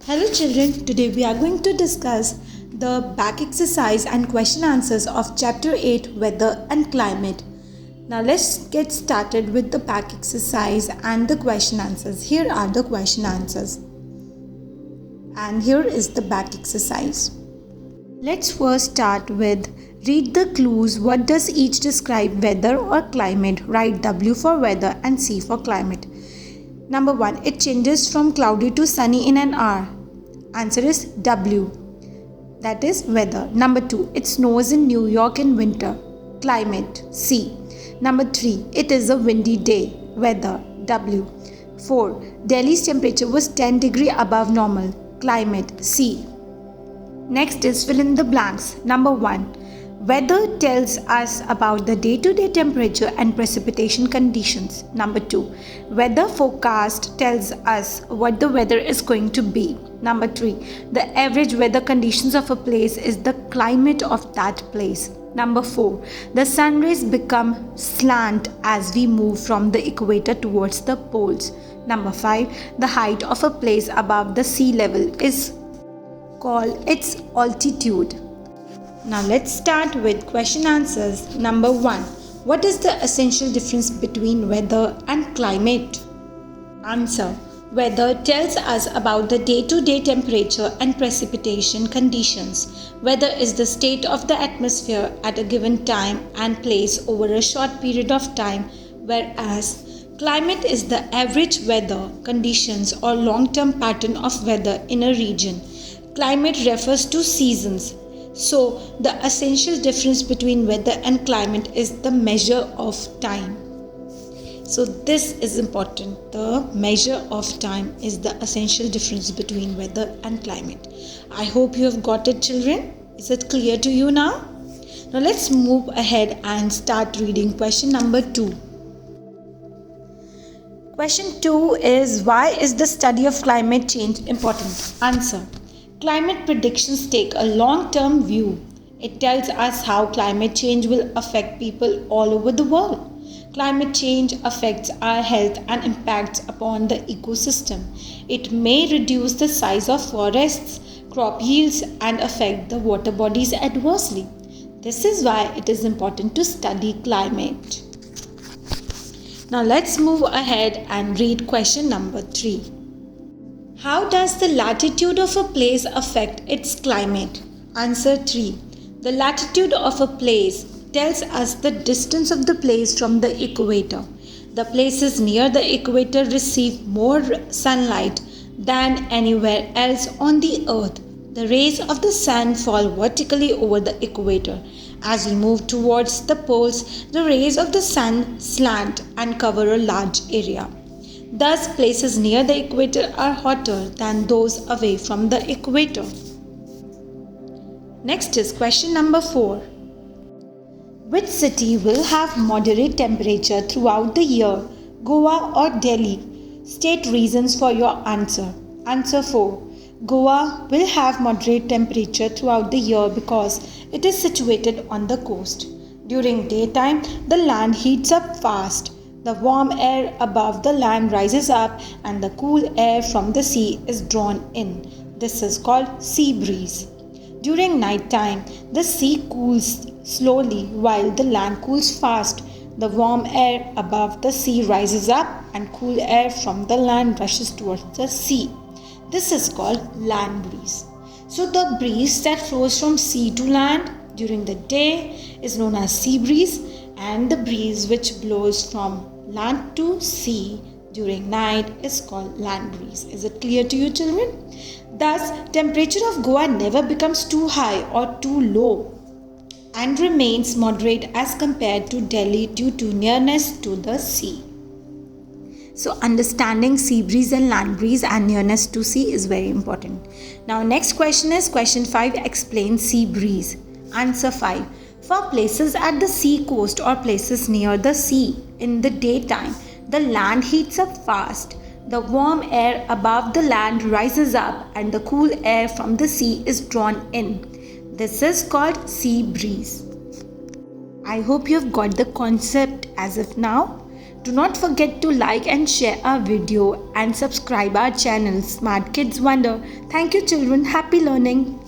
Hello children, today we are going to discuss the back exercise and question answers of chapter 8 Weather and Climate. Now let's get started with the back exercise and the question answers. Here are the question answers. And here is the back exercise. Let's first start with read the clues. What does each describe? Weather or climate? Write W for weather and C for climate. Number 1. It changes from cloudy to sunny in an hour. Answer is W. That is weather. Number 2. It snows in New York in winter. Climate. C. Number 3. It is a windy day. Weather. W. 4. Delhi's temperature was 10 degrees above normal. Climate. C. Next is fill in the blanks. Number 1. Weather tells us about the day-to-day temperature and precipitation conditions. Number 2. Weather forecast tells us what the weather is going to be. Number 3. The average weather conditions of a place is the climate of that place. Number 4. The sun rays become slant as we move from the equator towards the poles. Number 5. The height of a place above the sea level is called its altitude. Now let's start with question answers. Number 1. What is the essential difference between weather and climate? Answer. Weather tells us about the day-to-day temperature and precipitation conditions. Weather is the state of the atmosphere at a given time and place over a short period of time, whereas climate is the average weather conditions or long-term pattern of weather in a region. Climate refers to seasons. So, the essential difference between weather and climate is the measure of time. So, this is important. The measure of time is the essential difference between weather and climate. I hope you have got it, children. Is it clear to you now? Now, let's move ahead and start reading question number 2. Question 2 is, why is the study of climate change important? Answer. Climate predictions take a long-term view. It tells us how climate change will affect people all over the world. Climate change affects our health and impacts upon the ecosystem. It may reduce the size of forests, crop yields, and affect the water bodies adversely. This is why it is important to study climate. Now let's move ahead and read question number 3. How does the latitude of a place affect its climate? Answer 3. The latitude of a place tells us the distance of the place from the equator. The places near the equator receive more sunlight than anywhere else on the earth. The rays of the sun fall vertically over the equator. As we move towards the poles, the rays of the sun slant and cover a large area. Thus, places near the equator are hotter than those away from the equator. Next is question number 4. Which city will have moderate temperature throughout the year, Goa or Delhi? State reasons for your answer. Answer 4. Goa will have moderate temperature throughout the year because it is situated on the coast. During daytime, the land heats up fast. The warm air above the land rises up and the cool air from the sea is drawn in. This is called sea breeze. During night time, the sea cools slowly while the land cools fast. The warm air above the sea rises up and cool air from the land rushes towards the sea. This is called land breeze. So the breeze that flows from sea to land during the day is known as sea breeze, and the breeze which blows from land to sea during night is called land breeze. Is it clear to you, children? Thus, temperature of Goa never becomes too high or too low and remains moderate as compared to Delhi due to nearness to the sea. So, understanding sea breeze and land breeze and nearness to sea is very important. Now, next question is question 5. Explain sea breeze. Answer 5. For places at the sea coast or places near the sea, in the daytime, the land heats up fast. The warm air above the land rises up and the cool air from the sea is drawn in. This is called sea breeze. I hope you have got the concept as of now. Do not forget to like and share our video and subscribe our channel Smart Kids Wonder. Thank you children. Happy learning.